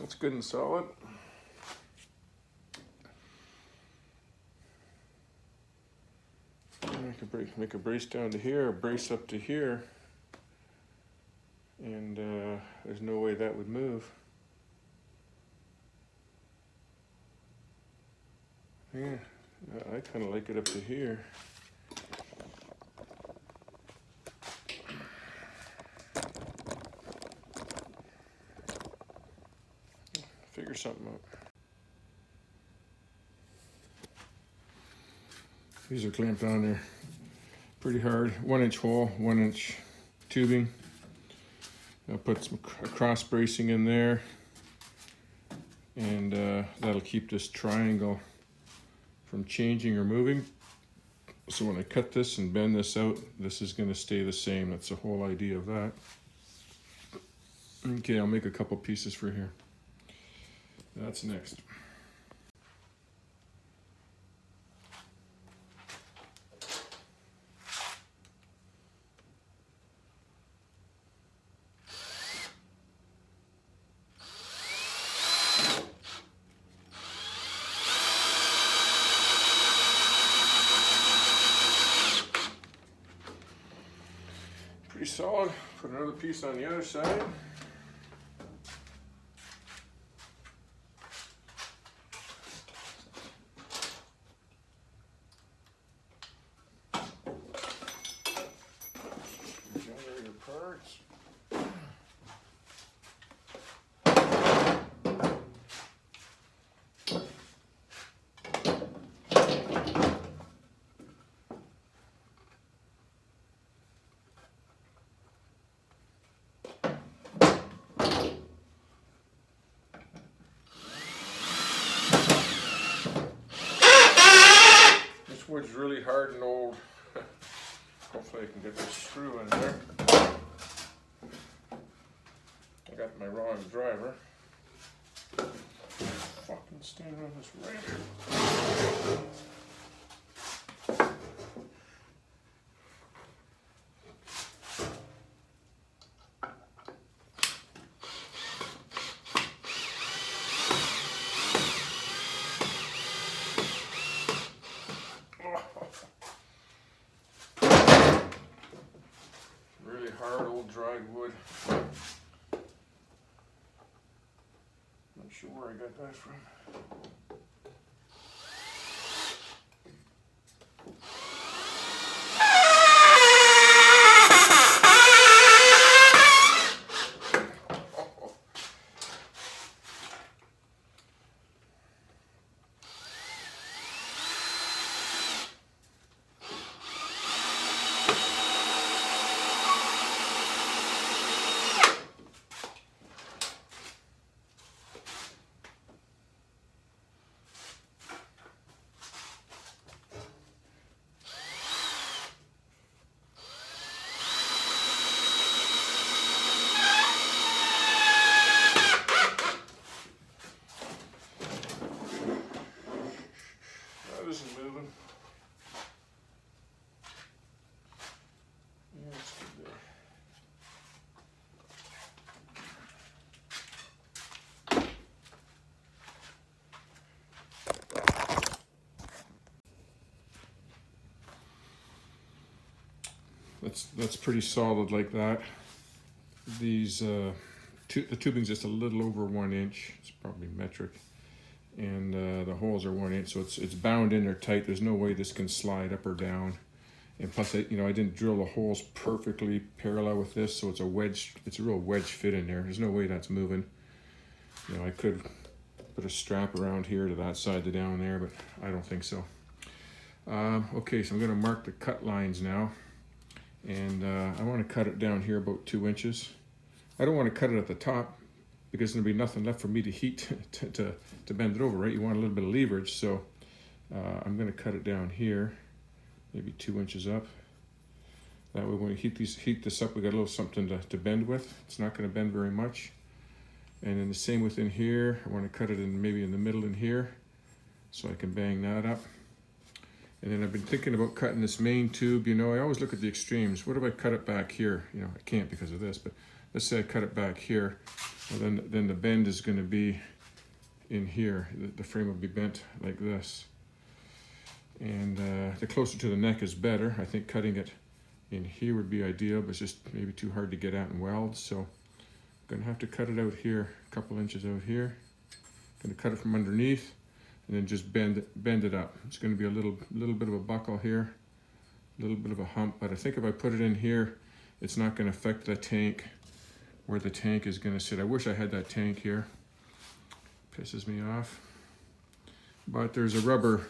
That's good and solid. Make a brace down to here, a brace up to here, and there's no way that would move. Yeah, I kind of like it up to here. Figure something out. These are clamped on there pretty hard. 1-inch hole, 1-inch tubing. I'll put some cross bracing in there, and that'll keep this triangle from changing or moving. So when I cut this and bend this out, this is going to stay the same. That's the whole idea of that. Okay, I'll make a couple pieces for here. That's next. Pretty solid. Put another piece on the other side. Generator parts. Wood's really hard and old. Hopefully I can get this screw in there. I got my wrong driver. Fucking stand on this right. Hard old dried wood. Not sure where I got that from. Isn't moving. Yeah, it's good there. That's pretty solid like that. These the tubing's just a little over 1 inch. It's probably metric. And the holes are 1 inch, so it's bound in there tight. There's no way this can slide up or down. And plus, I didn't drill the holes perfectly parallel with this, so it's a wedge. It's a real wedge fit in there. There's no way that's moving. I could put a strap around here to that side to down there, but I don't think so. Okay, so I'm going to mark the cut lines now, and I want to cut it down here about 2 inches. I don't want to cut it at the top, because there'll be nothing left for me to heat to bend it over, right? You want a little bit of leverage, so I'm going to cut it down here, maybe 2 inches up. That way when we heat this up, we got a little something to bend with. It's not going to bend very much. And then the same within here. I want to cut it in maybe in the middle in here, so I can bang that up. And then I've been thinking about cutting this main tube. I always look at the extremes. What if I cut it back here? I can't because of this, but let's say I cut it back here, well, then the bend is going to be in here. The frame will be bent like this. And the closer to the neck is better. I think cutting it in here would be ideal, but it's just maybe too hard to get out and weld. So I'm gonna have to cut it out here, a couple inches out here. Gonna cut it from underneath and then just bend it up. It's gonna be a little bit of a buckle here, a little bit of a hump, but I think if I put it in here, it's not gonna affect the tank, where the tank is gonna sit. I wish I had that tank here. Pisses me off. But there's a rubber,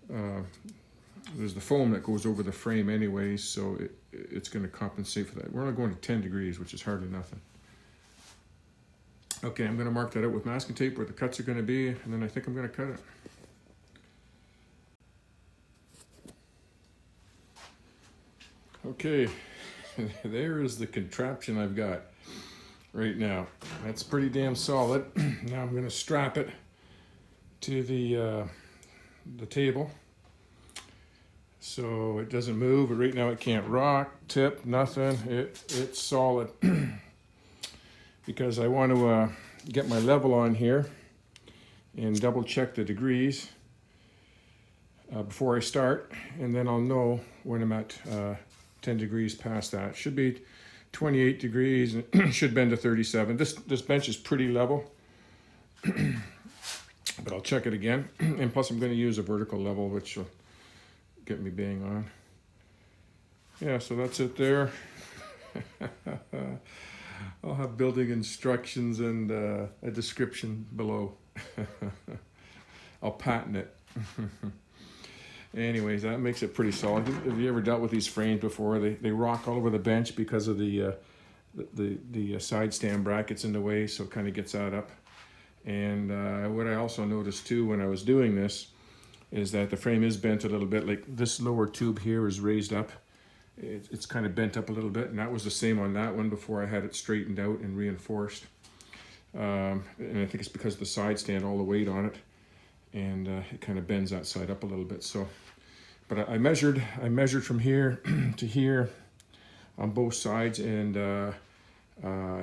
there's the foam that goes over the frame anyways, so it's going to compensate for that. We're only going to 10 degrees, which is hardly nothing. Okay, I'm going to mark that out with masking tape where the cuts are going to be, and then I think I'm going to cut it. Okay, there is the contraption I've got right now. That's pretty damn solid. Now I'm going to strap it to the table so it doesn't move. But right now it can't rock, tip, nothing. It's solid. Because I want to get my level on here and double check the degrees before I start, and then I'll know when I'm at 10 degrees past that. Should be 28 degrees and should bend to 37. This bench is pretty level, but I'll check it again. And plus I'm going to use a vertical level, which will get me bang on. Yeah, so that's it there. I'll have building instructions and a description below. I'll patent it. Anyways, that makes it pretty solid. Have you ever dealt with these frames before? They rock all over the bench because of the side stand brackets in the way, so it kind of gets that up. And what I also noticed too when I was doing this is that the frame is bent a little bit. Like this lower tube here is raised up. It's kind of bent up a little bit, and that was the same on that one before I had it straightened out and reinforced. And I think it's because of the side stand, all the weight on it, and it kind of bends that side up a little bit. So, but I measured from here to here on both sides, and I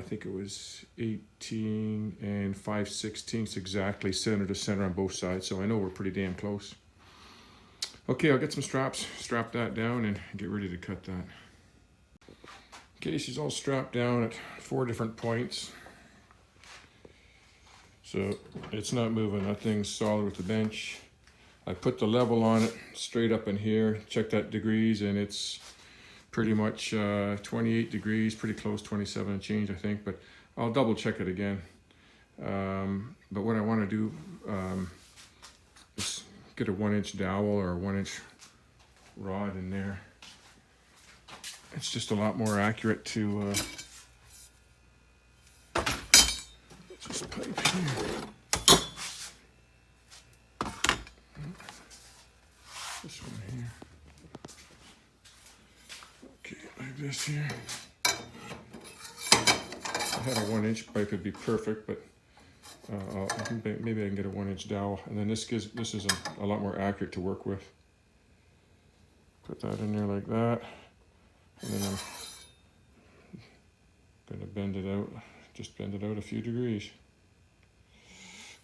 think it was 18 and 5/16 exactly center to center on both sides. So I know we're pretty damn close. Okay, I'll get some straps, strap that down, and get ready to cut that. Okay, she's all strapped down at 4 different points. So it's not moving, that thing's solid with the bench. I put the level on it straight up in here, check that degrees, and it's pretty much 28 degrees, pretty close, 27 and change I think, but I'll double check it again. But what I want to do is get a 1-inch dowel or a 1-inch rod in there. It's just a lot more accurate to just pipe here. This one here. Okay, like this here. If I had a 1-inch pipe, it'd be perfect, but maybe I can get a 1-inch dowel, and then this is a lot more accurate to work with. Put that in there like that, and then I'm gonna bend it out. Just bend it out a few degrees.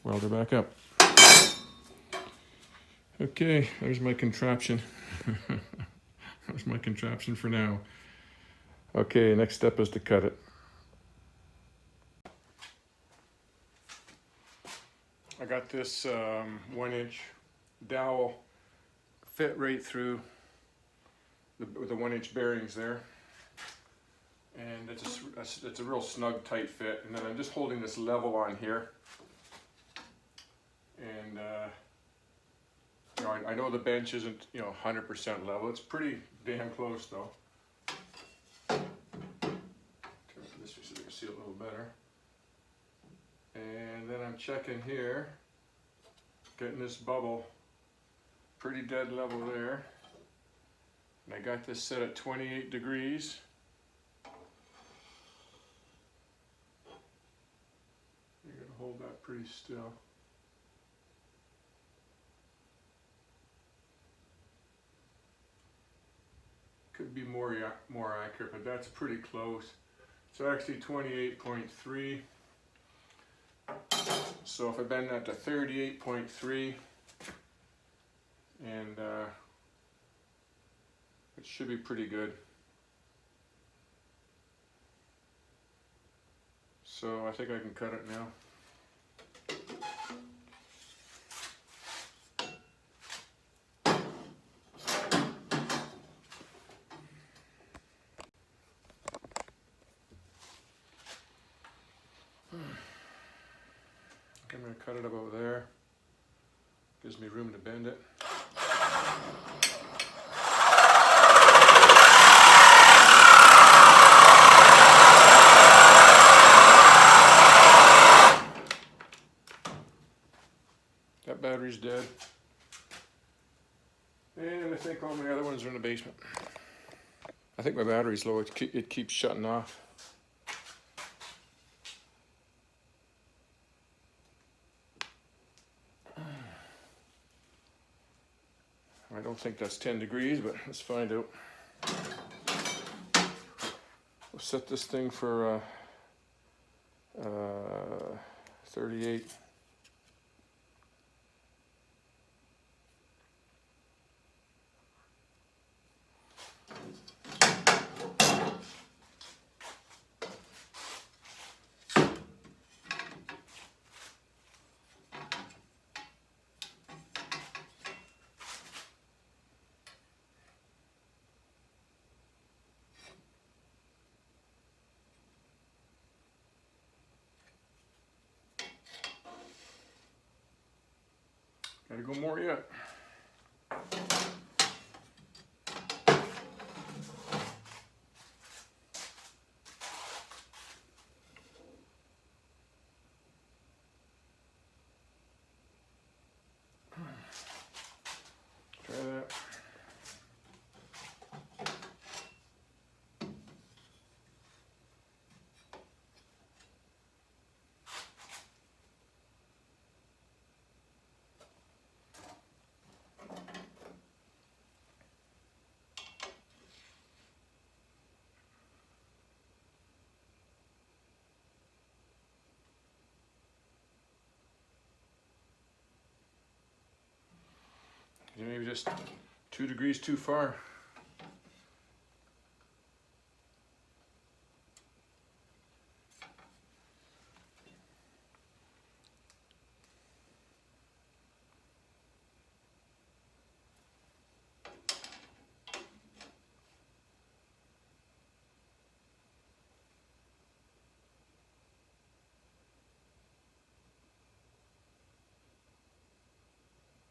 Weld her back up. Okay, there's my contraption. There's my contraption for now. Okay, next step is to cut it. I got this 1-inch dowel fit right through with the 1-inch bearings there, and it's a real snug, tight fit. And then I'm just holding this level on here, and you know, I know the bench isn't 100% level. It's pretty damn close though. Turn it this way so you can see a little better. And then I'm checking here, getting this bubble pretty dead level there. And I got this set at 28 degrees. You're gonna hold that pretty still. Could be more accurate, but that's pretty close. It's actually 28.3. So if I bend that to 38.3, and it should be pretty good. So I think I can cut it now. I'm going to cut it about there. Gives me room to bend it. That battery's dead. And I think all my other ones are in the basement. I think my battery's low. It keeps shutting off. I don't think that's 10 degrees, but let's find out. We'll set this thing for 38. Gotta go more yet. Try that. Maybe just 2 degrees too far.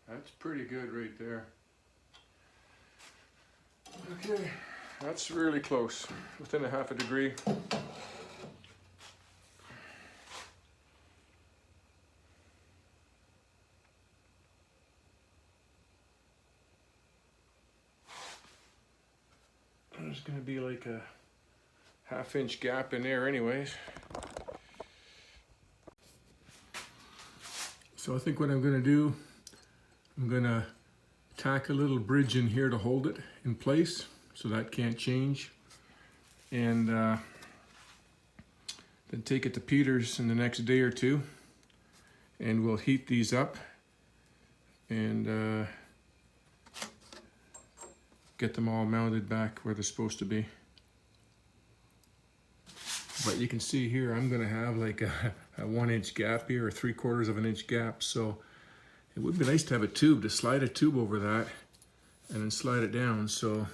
That's pretty good right there. Okay, that's really close, within a half a degree. There's going to be like a half-inch gap in there anyways. So I think what I'm going to do, I'm going to tack a little bridge in here to hold it in place so that can't change, and then take it to Peter's in the next day or two, and we'll heat these up and get them all mounted back where they're supposed to be. But you can see here I'm going to have like a 1-inch gap here, or 3/4 of an inch gap, so it would be nice to have a tube, to slide a tube over that and then slide it down. So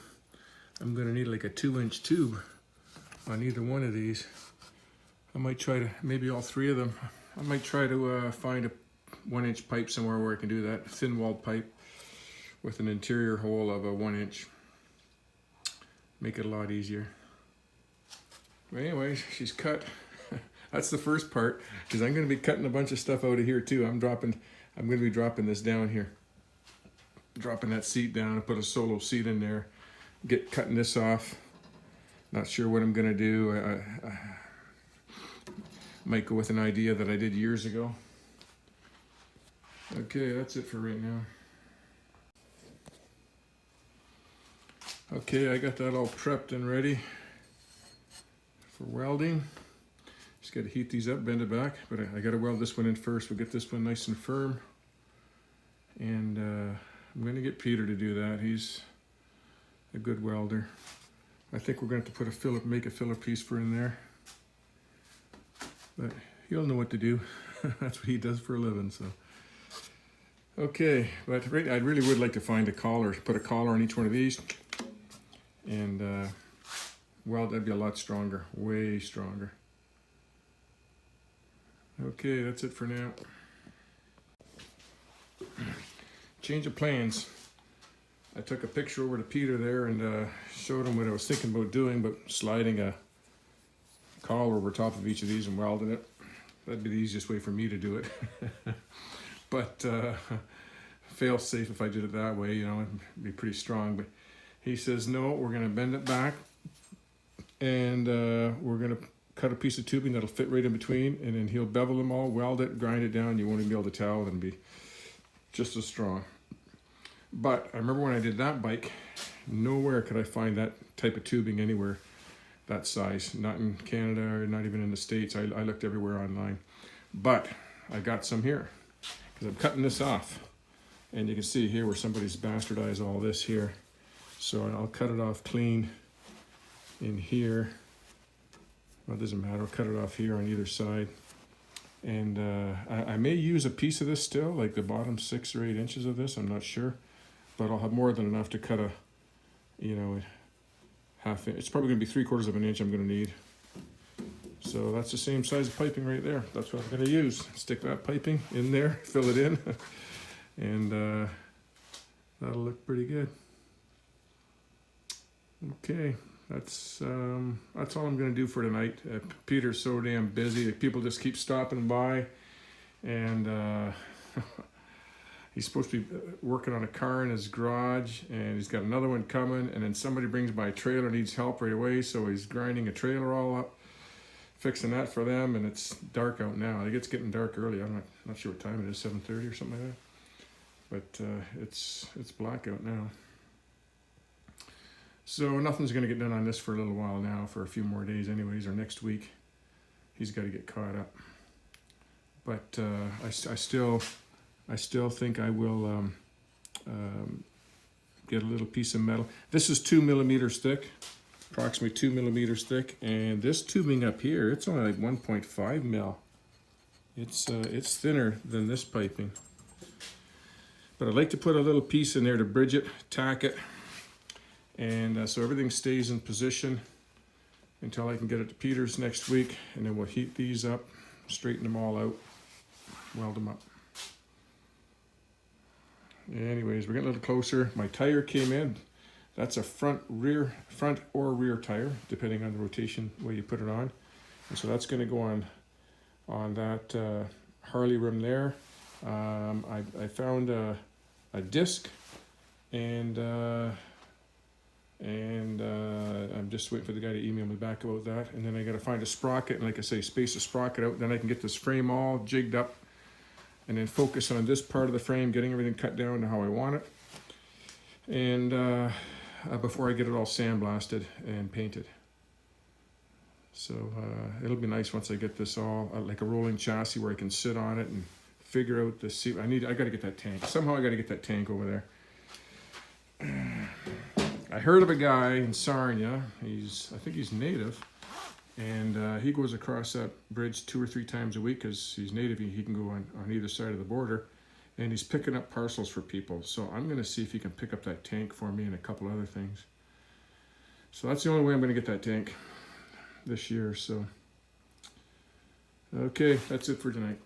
I'm gonna need like a 2-inch tube on either one of these. I might try to, maybe all 3 of them. I might try to find a 1-inch pipe somewhere where I can do that, thin walled pipe with an interior hole of a 1-inch. Make it a lot easier. But anyways, she's cut. That's the first part, because I'm gonna be cutting a bunch of stuff out of here too. I'm going to be dropping this down here. Dropping that seat down and put a solo seat in there. Cutting this off. Not sure what I'm going to do. I might go with an idea that I did years ago. Okay, that's it for right now. Okay, I got that all prepped and ready for welding. Just got to heat these up, bend it back, but I got to weld this one in first. We'll get this one nice and firm. And I'm going to get Peter to do that. He's a good welder. I think we're going to have to make a filler piece for in there. But he'll know what to do. That's what he does for a living, so. Okay, but I really would like to find a collar, put a collar on each one of these. And, well, that'd be a lot stronger, way stronger. Okay, that's it for now. Change of plans. I took a picture over to Peter there and showed him what I was thinking about doing, but sliding a collar over top of each of these and welding it. That'd be the easiest way for me to do it. But fail safe if I did it that way, you know, it'd be pretty strong. But he says, no, we're going to bend it back and we're going to cut a piece of tubing that'll fit right in between, and then he'll bevel them all, weld it, grind it down. You won't even be able to tell, and be just as strong. But I remember when I did that bike, nowhere could I find that type of tubing anywhere that size. Not in Canada or not even in the States. I looked everywhere online. But I got some here because I'm cutting this off. And you can see here where somebody's bastardized all this here. So I'll cut it off clean in here. Well, it doesn't matter. I'll cut it off here on either side. And I may use a piece of this still, like the bottom 6 or 8 inches of this. I'm not sure. But I'll have more than enough to cut a, you know, half inch. It's probably going to be 3/4 of an inch I'm going to need. So that's the same size of piping right there. That's what I'm going to use. Stick that piping in there, fill it in, and that'll look pretty good. Okay, that's all I'm going to do for tonight. Peter's so damn busy. People just keep stopping by, and he's supposed to be working on a car in his garage, and he's got another one coming, and then somebody brings by a trailer, needs help right away, so he's grinding a trailer all up, fixing that for them, and it's dark out now. It's getting dark early. I'm not sure what time it is, 7:30 or something like that. But it's black out now. So nothing's going to get done on this for a little while now, for a few more days anyways, or next week. He's got to get caught up. But I still think I will get a little piece of metal. This is 2 millimeters thick, approximately 2 millimeters thick, and this tubing up here, it's only like 1.5 mil. It's thinner than this piping. But I'd like to put a little piece in there to bridge it, tack it, and so everything stays in position until I can get it to Peter's next week, and then we'll heat these up, straighten them all out, weld them up. Anyways, we're getting a little closer. My tire came in. That's a front or rear tire, depending on the rotation way you put it on. And so that's going to go on that Harley rim there. I found a disc, and I'm just waiting for the guy to email me back about that. And then I got to find a sprocket, and like I say, space the sprocket out. Then I can get this frame all jigged up, and then focus on this part of the frame, getting everything cut down to how I want it. And before I get it all sandblasted and painted. So it'll be nice once I get this all, like a rolling chassis where I can sit on it and figure out the seat. I got to get that tank. Somehow I got to get that tank over there. I heard of a guy in Sarnia. I think he's native. And he goes across that bridge 2 or 3 times a week because he's native. He can go on either side of the border. And he's picking up parcels for people. So I'm going to see if he can pick up that tank for me and a couple other things. So that's the only way I'm going to get that tank this year. So, okay, that's it for tonight.